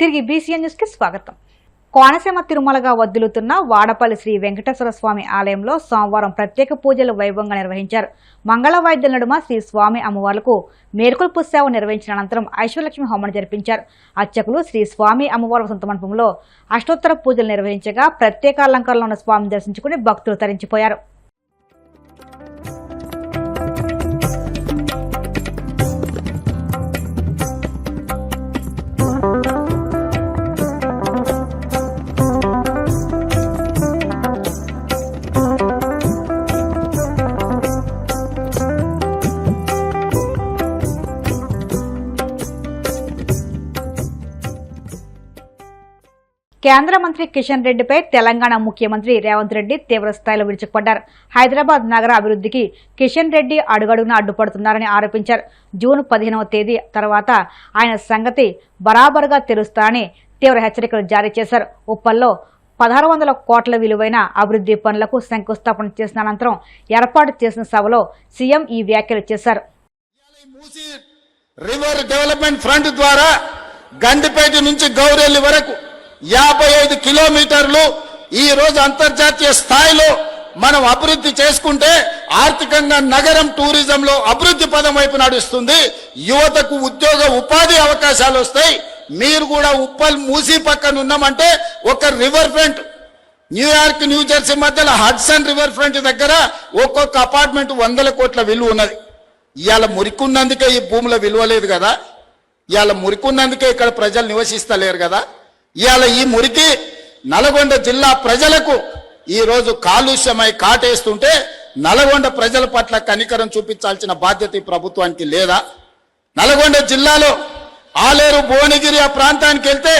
తిరిగి BCN news కి స్వాగతం. కోనసీమ తిరుమలగా వద్దులుతున్న వాడపల్లి శ్రీ వెంకటేశ్వర స్వామి ఆలయంలో సోమవారం ప్రత్యేక పూజలు వైభవంగా నిర్వహించారు. మంగళ వాయిద్యాల నడుమ శ్రీ స్వామి అమ్మవార్లకు మేల్కొల్పు సేవ నిర్వహించిన అనంతరం ఐశ్వర్యలక్ష్మి హోమం జరిపించారు. అర్చకులు శ్రీ స్వామి అమ్మవార్ల సొంత మండపంలో అష్టోత్తర పూజలు నిర్వహించగా ప్రత్యేక అలంకారంలో ఉన్న స్వామిని దర్శించుకుని భక్తులు తరించిపోయారు. కేంద్ర మంత్రి కిషన్ రెడ్డిపై తెలంగాణ ముఖ్యమంత్రి రేవంత్ రెడ్డి తీవ్ర స్థాయిలో విరుచుకుపడ్డారు. హైదరాబాద్ నగర అభివృద్ధికి కిషన్ రెడ్డి అడుగడుగునా అడ్డుపడుతున్నారని ఆరోపించారు. జూన్ 15వ తేదీ తర్వాత ఆయన సంగతి బరాబరుగా తెలుస్తారని తీవ్ర హెచ్చరికలు జారీ చేశారు. ఉప్పల్లో 1600 కోట్ల విలువైన అభివృద్ధి పనులకు శంకుస్థాపన చేసిన అనంతరం ఏర్పాటు చేసిన సభలో సీఎం ఈ వ్యాఖ్యలు చేశారు. రివర్ డెవలప్మెంట్ ఫ్రంట్ ద్వారా గండిపేట నుంచి గౌరెల్లి వరకు 55 కిలోమీటర్లు ఈ రోజు అంతర్జాతీయ స్థాయిలో మనం అభివృద్ధి చేసుకుంటే ఆర్థికంగా నగరం టూరిజంలో అభివృద్ధి పదం వైపు నడుస్తుంది. యువతకు ఉద్యోగ ఉపాధి అవకాశాలు వస్తాయి. మీరు కూడా ఉప్పల్ మూసీ పక్కన ఉన్నామంటే ఒక రివర్ ఫ్రంట్ న్యూయార్క్ న్యూజెర్సీ మధ్యలో హడ్సన్ రివర్ ఫ్రంట్ దగ్గర ఒక్కొక్క అపార్ట్మెంట్ 100 కోట్ల విలువ ఉన్నది. ఇవాళ మురికున్నందుకే ఈ భూముల విలువ లేదు కదా, ఇవాళ మురికున్నందుకే ఇక్కడ ప్రజలు నివసిస్తలేరు కదా. ఇవాళ ఈ మురికి నల్గొండ జిల్లా ప్రజలకు ఈ రోజు కాలుష్యమై కాటేస్తుంటే నల్గొండ ప్రజల పట్ల కనికరం చూపించాల్సిన బాధ్యత ఈ ప్రభుత్వానికి లేదా? నల్గొండ జిల్లాలో ఆలేరు భువనగిరి ఆ ప్రాంతానికి వెళ్తే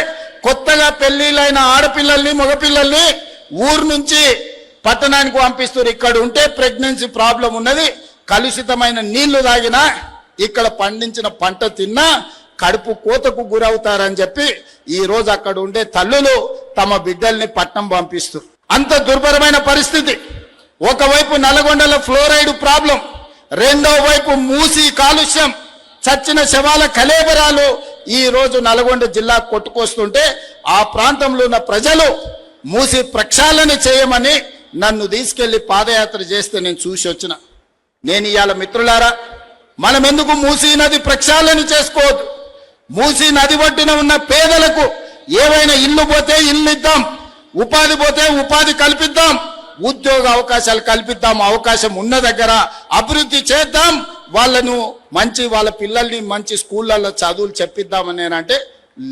కొత్తగా పెళ్లిళ్ళైన ఆడపిల్లల్ని మగపిల్లల్ని ఊరు నుంచి పట్టణానికి పంపిస్తారు. ఇక్కడ ఉంటే ప్రెగ్నెన్సీ ప్రాబ్లం ఉన్నది, కలుషితమైన నీళ్లు తాగినా ఇక్కడ పండించిన పంట తిన్నా కడుపు కోతకు గురవుతారని చెప్పి ఈ రోజు అక్కడ ఉండే తల్లులు తమ బిడ్డల్ని పట్నం పంపిస్తారు. అంత దుర్భరమైన పరిస్థితి. ఒకవైపు నల్గొండల ఫ్లోరైడ్ ప్రాబ్లం, రెండో వైపు మూసి కాలుష్యం, చచ్చిన శవాల కలేబరాలు ఈ రోజు నల్గొండ జిల్లా కొట్టుకొస్తుంటే ఆ ప్రాంతంలో ఉన్న ప్రజలు మూసి ప్రక్షాళన చేయమని నన్ను తీసుకెళ్లి పాదయాత్ర చేస్తే నేను చూసి వచ్చిన. నేను ఇవాళ మిత్రులారా, మనం ఎందుకు మూసీ నది ప్రక్షాళన చేసుకోవద్దు? మూసీ నది ఒడ్డున ఉన్న పేదలకు ఏవైనా ఇల్లు పోతే ఇల్లు ఇద్దాం, ఉపాధి పోతే ఉపాధి కల్పిద్దాం, ఉద్యోగ అవకాశాలు కల్పిద్దాం. అవకాశం ఉన్న దగ్గర అభివృద్ధి చేద్దాం, వాళ్ళను వాళ్ళ పిల్లల్ని మంచి స్కూళ్ళల్లో చదువులు చెప్పిద్దామని నేనంటే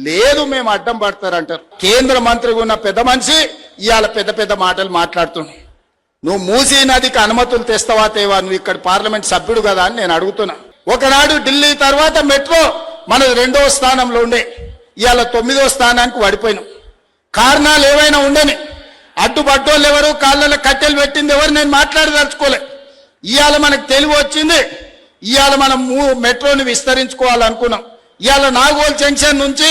లేదు, మేము అడ్డం పడతారంటారు. కేంద్ర మంత్రిగా ఉన్న పెద్ద మనిషి ఇవాళ పెద్ద పెద్ద మాటలు మాట్లాడుతున్నావు. నువ్వు మూసీ నదికి అనుమతులు తెస్తావా తేవా? నువ్వు ఇక్కడ పార్లమెంట్ సభ్యుడు కదా అని నేను అడుగుతున్నా. ఒకనాడు ఢిల్లీ తర్వాత మెట్రో మనది 2వ స్థానంలో ఉండే, ఇవాళ 9వ స్థానానికి పడిపోయినాం. కారణాలు ఏవైనా ఉండని, అడ్డుపడ్డోళ్ళు ఎవరు, కాళ్ళలో కట్టెలు పెట్టింది ఎవరు, నేను మాట్లాడదలుచుకోలే. ఇవాళ మనకు తెలివి వచ్చింది, ఇవాళ మనం మెట్రోని విస్తరించుకోవాలనుకున్నాం. ఇవాళ నాగోల్ జంక్షన్ నుంచి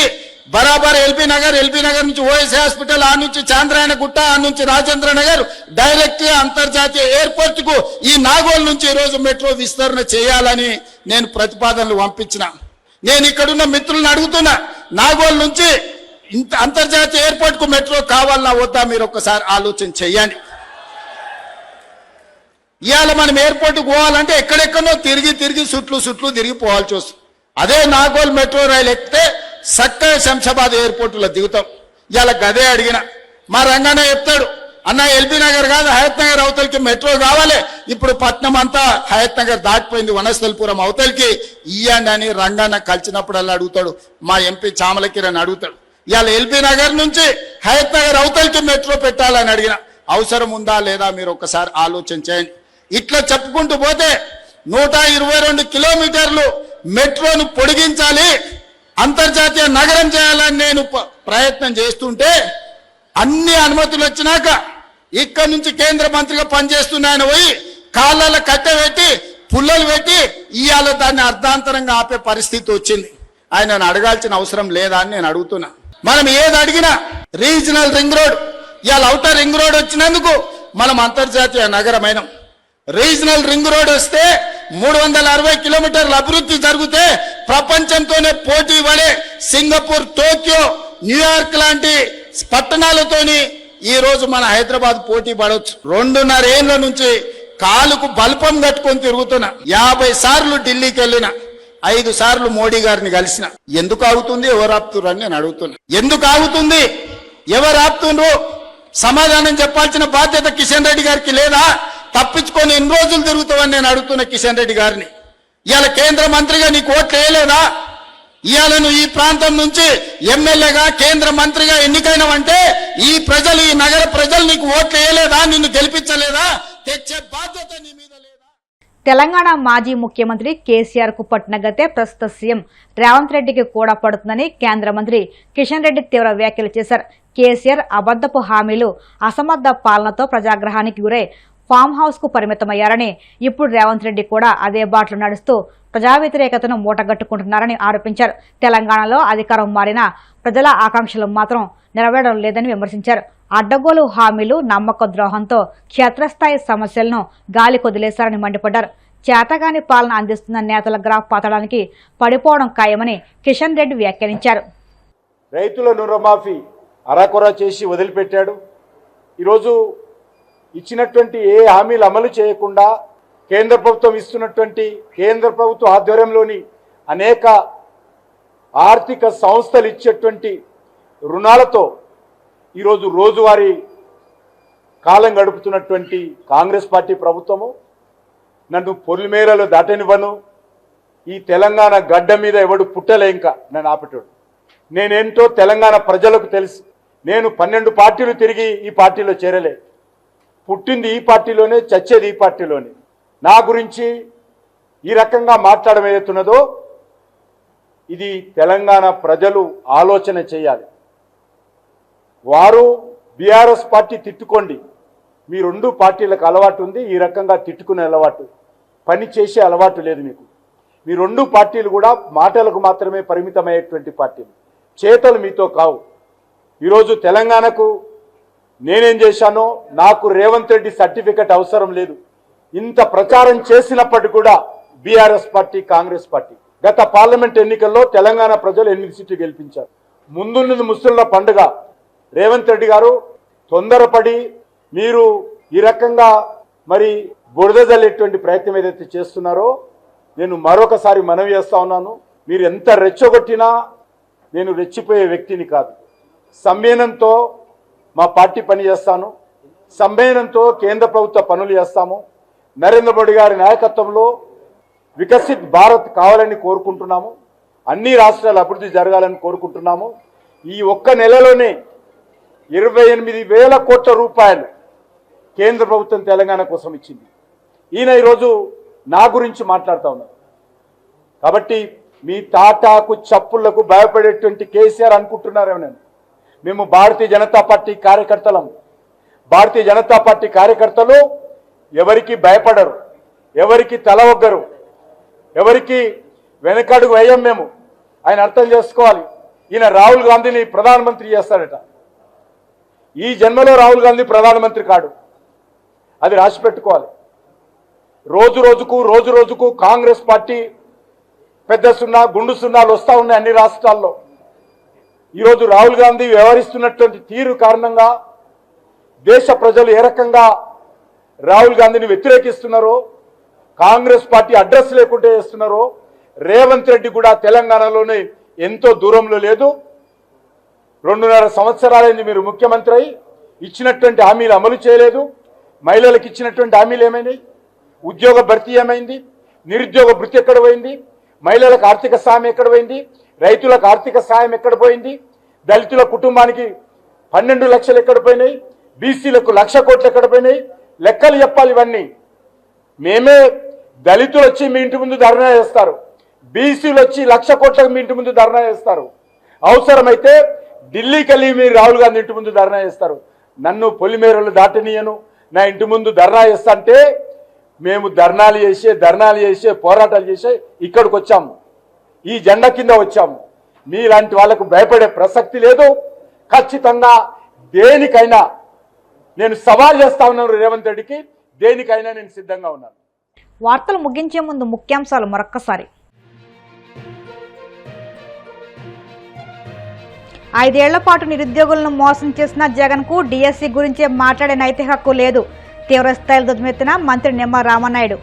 బరాబర్ ఎల్బీ నగర్ నుంచి ఓఎస్ హాస్పిటల్, ఆ నుంచి చాంద్రాయణ గుట్ట, ఆ నుంచి రాజేంద్ర నగర్ డైరెక్ట్ అంతర్జాతీయ ఎయిర్పోర్ట్ కు ఈ నాగోల్ నుంచి ఈ రోజు మెట్రో విస్తరణ చేయాలని నేను ప్రతిపాదనలు పంపించిన. నేను ఇక్కడున్న మిత్రులను అడుగుతున్నా, నాగోల్ నుంచి అంతర్జాతీయ ఎయిర్పోర్ట్ కు మెట్రో కావాలన్నా వద్దా? మీరు ఒక్కసారి ఆలోచన చెయ్యండి. ఇవాళ మనం ఎయిర్పోర్ట్ కు పోవాలంటే ఎక్కడెక్కడో తిరిగి చుట్లు తిరిగిపోవాల్సి వస్తుంది. అదే నాగోల్ మెట్రో రైలు ఎక్కితే చక్కగా శంషాబాద్ ఎయిర్పోర్ట్ లో దిగుతాం. ఇవాళ గదే అడిగిన మా రంగన్న చెప్తాడు, అన్న ఎల్బీ నగర్ కాదు హయత్ నగర్ అవతలికి మెట్రో కావాలి. ఇప్పుడు పట్నం అంతా హయత్ నగర్ దాటిపోయింది, వనస్థలిపురం అవతలికి ఇయ్యండి అని రంగన్న కలిసినప్పుడల్లా అడుగుతాడు. మా ఎంపీ చామల కిరణ్ అడుగుతాడు, ఇవాళ ఎల్బీ నగర్ నుంచి హయత్ నగర్ అవతలికి మెట్రో పెట్టాలని అడిగిన. అవసరం ఉందా లేదా మీరు ఒక్కసారి ఆలోచన చేయండి. ఇట్లా చెప్పుకుంటూ పోతే 122 కిలోమీటర్లు మెట్రోను పొడిగించాలి, అంతర్జాతీయ నగరం చేయాలని నేను ప్రయత్నం చేస్తుంటే అన్ని అనుమతులు వచ్చినాక ఇక్కడ నుంచి కేంద్ర మంత్రిగా పనిచేస్తున్న ఆయన పోయి కాళ్ళ కట్టెపెట్టి పుల్లలు పెట్టి ఇవాళ దాన్ని అర్ధాంతరంగా ఆపే పరిస్థితి వచ్చింది. ఆయనను అడగాల్సిన అవసరం లేదా అని నేను అడుగుతున్నా. మనం ఏది అడిగినా రీజనల్ రింగ్ రోడ్, ఇవాళ ఔటర్ రింగ్ రోడ్ వచ్చినందుకు మనం అంతర్జాతీయ నగరమైనం. రీజనల్ రింగ్ రోడ్ వస్తే 360 కిలోమీటర్ల అభివృద్ధి జరిగితే ప్రపంచంతోనే పోటీ పడే సింగపూర్, టోక్యో న్యూయార్క్ లాంటి పట్టణాలతోని ఈ రోజు మన హైదరాబాద్ పోటీ పడవచ్చు. 2.5 ఏళ్ల నుంచి కాలుకు బల్పం కట్టుకొని తిరుగుతున్నా. 50 సార్లు ఢిల్లీకి వెళ్ళిన, 5 సార్లు మోడీ గారిని కలిసిన. ఎందుకు ఆగుతుంది, ఎవరు ఆపుతున్నారు అని నేను అడుగుతున్నా. ఎందుకు ఆగుతుంది, ఎవరు ఆపుతుండ్రు? సమాధానం చెప్పాల్సిన బాధ్యత కిషన్ రెడ్డి గారికి లేదా? తప్పించుకొని ఎన్ని రోజులు తిరుగుతావని నేను అడుగుతున్నా కిషన్ రెడ్డి గారిని. ఇవాళ కేంద్ర మంత్రిగా నీకు ఓట్లు వేయలేదా? ఇవాళ నువ్వు ఈ ప్రాంతం నుంచి ఎమ్మెల్యేగా కేంద్ర మంత్రిగా ఎన్నికైనవంటే ఈ ప్రజలు, ఈ నగర ప్రజలు నీకు ఓట్లు వేయలేదా? నిన్ను గెలిపించలేదా? తెచ్చే బాధ్యత నీ మీద లేదా? తెలంగాణ మాజీ ముఖ్యమంత్రి కేసీఆర్ కు పట్టిన గతే ప్రస్తుత సీఎం రేవంత్ రెడ్డికి కూడా పడుతుందని కేంద్ర మంత్రి కిషన్ రెడ్డి తీవ్ర వ్యాఖ్యలు చేశారు. కేసీఆర్ అబద్ధపు హామీలు, అసమర్థ పాలనతో ప్రజాగ్రహానికి గురై ఫామ్ హౌస్ కు పరిమితమయ్యారని, ఇప్పుడు రేవంత్ రెడ్డి కూడా అదే బాటలు నడుస్తూ ప్రజా వ్యతిరేకతను మూటగట్టుకుంటున్నారని ఆరోపించారు. తెలంగాణలో అధికారం మారినా ప్రజల ఆకాంక్షలు మాత్రం నెరవేరడం లేదని విమర్శించారు. అడ్డగోలు హామీలు, నమ్మక ద్రోహంతో క్షేత్రస్థాయి సమస్యలను గాలి కొదిలేశారని మండిపడ్డారు. చేతగాని పాలన అందిస్తున్న నేతల గ్రాఫ్ పాతడానికి పడిపోవడం ఖాయమని కిషన్ రెడ్డి వ్యాఖ్యానించారు. రైతుల రుణమాఫీ అరాకొర చేసి వదిలిపెట్టాడు. ఈరోజు ఇచ్చినటువంటి ఏ హామీలు అమలు చేయకుండా కేంద్ర ప్రభుత్వం ఇస్తున్నటువంటి, కేంద్ర ప్రభుత్వ ఆధ్వర్యంలోని అనేక ఆర్థిక సంస్థలు ఇచ్చేటువంటి రుణాలతో ఈరోజు రోజువారీ కాలం గడుపుతున్నటువంటి కాంగ్రెస్ పార్టీ ప్రభుత్వము నన్ను పొలిమేరలో దాటనివ్వను, ఈ తెలంగాణ గడ్డ మీద ఎవడు పుట్టలే ఇంకా నన్ను ఆపేటోడు. నేనేంటో తెలంగాణ ప్రజలకు తెలుసు. నేను 12 పార్టీలు తిరిగి ఈ పార్టీలో చేరలే. పుట్టింది ఈ పార్టీలోనే, చచ్చేది ఈ పార్టీలోనే. నా గురించి ఈ రకంగా మాట్లాడడం ఏదైతున్నదో ఇది తెలంగాణ ప్రజలు ఆలోచన చేయాలి. వారు బీఆర్ఎస్ పార్టీ తిట్టుకోండి, మీ 2 పార్టీలకు అలవాటు ఉంది, ఈ రకంగా తిట్టుకునే అలవాటు, పని చేసే అలవాటు లేదు మీకు. మీ 2 పార్టీలు కూడా మాటలకు మాత్రమే పరిమితమయ్యేటువంటి పార్టీలు, చేతలు మీతో కావు. ఈరోజు తెలంగాణకు నేనేం చేశానో నాకు రేవంత్ రెడ్డి సర్టిఫికెట్ అవసరం లేదు. ఇంత ప్రచారం చేసినప్పటికీ కూడా బీఆర్ఎస్ పార్టీ, కాంగ్రెస్ పార్టీ గత పార్లమెంట్ ఎన్నికల్లో తెలంగాణ ప్రజలు 8 సీట్లు గెలిపించారు. ముందున్నది ముస్లింల పండుగ. రేవంత్ రెడ్డి గారు తొందరపడి మీరు ఈ రకంగా మరి బురద జల్లేటువంటి ప్రయత్నం ఏదైతే చేస్తున్నారో నేను మరొకసారి మనవి చేస్తా ఉన్నాను. మీరు ఎంత రెచ్చగొట్టినా నేను రెచ్చిపోయే వ్యక్తిని కాదు. సంయమనంతో మా పార్టీ పని చేస్తాను, సంయమనంతో కేంద్ర ప్రభుత్వ పనులు చేస్తాము. నరేంద్ర మోడీ గారి నాయకత్వంలో వికసిత్ భారత్ కావాలని కోరుకుంటున్నాము. అన్ని రాష్ట్రాలు అభివృద్ధి జరగాలని కోరుకుంటున్నాము. ఈ ఒక్క నెలలోనే 28,000 కోట్ల రూపాయలు కేంద్ర ప్రభుత్వం తెలంగాణ కోసం ఇచ్చింది. ఈయన ఈరోజు నా గురించి మాట్లాడుతూ ఉన్నారు. కాబట్టి మీ తాటాకు చప్పుళ్లకు భయపడేటువంటి కేసీఆర్ అనుకుంటున్నారేమో. మేము భారతీయ జనతా పార్టీ కార్యకర్తలం. భారతీయ జనతా పార్టీ కార్యకర్తలు ఎవరికి భయపడరు, ఎవరికి తల ఒగ్గరు, ఎవరికి వెనకడుగు వేయం. మేము ఆయన అర్థం చేసుకోవాలి. ఈయన రాహుల్ గాంధీని ప్రధానమంత్రి చేస్తాడట. ఈ జన్మలో రాహుల్ గాంధీ ప్రధానమంత్రి కాడు, అది రాసి పెట్టుకోవాలి. రోజు రోజుకు కాంగ్రెస్ పార్టీ పెద్ద సున్నా, గుండు సున్నాలు వస్తూ ఉన్నాయి అన్ని రాష్ట్రాల్లో. ఈరోజు రాహుల్ గాంధీ వ్యవహరిస్తున్నటువంటి తీరు కారణంగా దేశ ప్రజలు ఏ రకంగా రాహుల్ గాంధీని వ్యతిరేకిస్తున్నారో, కాంగ్రెస్ పార్టీ అడ్రస్ లేకుండా చేస్తున్నారో, రేవంత్ రెడ్డి కూడా తెలంగాణలోనే ఎంతో దూరంలో లేదు. 2.5 సంవత్సరాలైంది మీరు ముఖ్యమంత్రి అయి ఇచ్చినటువంటి హామీలు అమలు చేయలేదు. మహిళలకు ఇచ్చినటువంటి హామీలు ఏమైనాయి? ఉద్యోగ భర్తీ ఏమైంది? నిరుద్యోగ భృతి ఎక్కడ పోయింది? మహిళలకు ఆర్థిక సాయం ఎక్కడ పోయింది? రైతులకు ఆర్థిక సాయం ఎక్కడ పోయింది? దళితుల కుటుంబానికి 12 లక్షలు ఎక్కడ పోయినాయి? బీసీలకు 1,00,000 కోట్లు ఎక్కడ పోయినాయి? లెక్కలు చెప్పాలి ఇవన్నీ. మేమే దళితులు వచ్చి మీ ఇంటి ముందు ధర్నా చేస్తారు, బీసీలు వచ్చి 1,00,000 కోట్లకు మీ ఇంటి ముందు ధర్నా చేస్తారు. అవసరమైతే ఢిల్లీకి వెళ్ళి మీరు రాహుల్ గాంధీ ఇంటి ముందు ధర్నా చేస్తారు. నన్ను పొలిమేరలు దాటనీయను, నా ఇంటి ముందు ధర్నా చేస్తా అంటే మేము ధర్నాలు చేసే పోరాటాలు చేసే ఇక్కడికి వచ్చాము, ఈ జెండా కింద వచ్చాము. మీలాంటి వాళ్ళకు భయపడే ప్రసక్తి లేదు. ఖచ్చితంగా దేనికైనా నేను సవాల్ చేస్తా ఉన్నాను రేవంత్ రెడ్డికి, దేనికైనా నేను సిద్ధంగా ఉన్నాను. వార్తలు ముగించే ముందు ముఖ్యాంశాలు మరొక్కసారి. 5 ఏళ్ల పాటు నిరుద్యోగులను మోసం చేసిన జగన్కు డిఎస్సి గురించే మాట్లాడే నైతిక హక్కు లేదు. తీవ్రస్థాయిలో ధ్వజమెత్తిన మంత్రి నిమ్మ రామనాయుడు.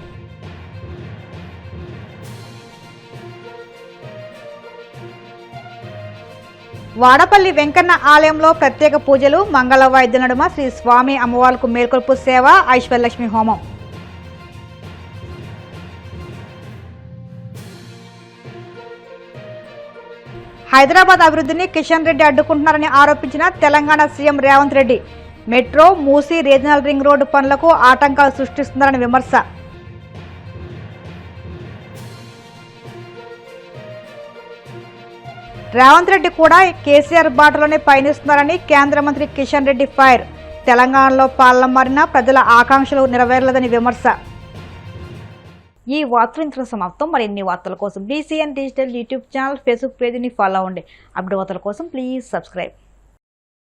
వాడపల్లి వెంకన్న ఆలయంలో ప్రత్యేక పూజలు, మంగళ వాయిద్య నడుమ శ్రీ స్వామి అమ్మవార్లకు మేల్కొల్పు సేవ, ఐశ్వర్యలక్ష్మి హోమం. హైదరాబాద్ అభివృద్ధిని కిషన్ రెడ్డి అడ్డుకుంటున్నారని ఆరోపించిన Telangana CM Revanth Reddy. Metro, Musi, regional ring road పనులకు ఆటంకాలు సృష్టిస్తున్నారని విమర్శ. రేవంత్ రెడ్డి కూడా కేసీఆర్ బాటలోనే పయనిస్తున్నారని కేంద్ర మంత్రి కిషన్ రెడ్డి ఫైర్. తెలంగాణలో పాలన మారిన ప్రజల ఆకాంక్షలు నెరవేరలేదని విమర్శ. ఈ వార్తలు ఇంత సమాప్తం. మరిన్ని వార్తల కోసం BCN digital YouTube channel, Facebook పేజీని ఫాలో అవ్వండి. అప్డేట్ వార్తల కోసం ప్లీజ్ సబ్స్క్రైబ్.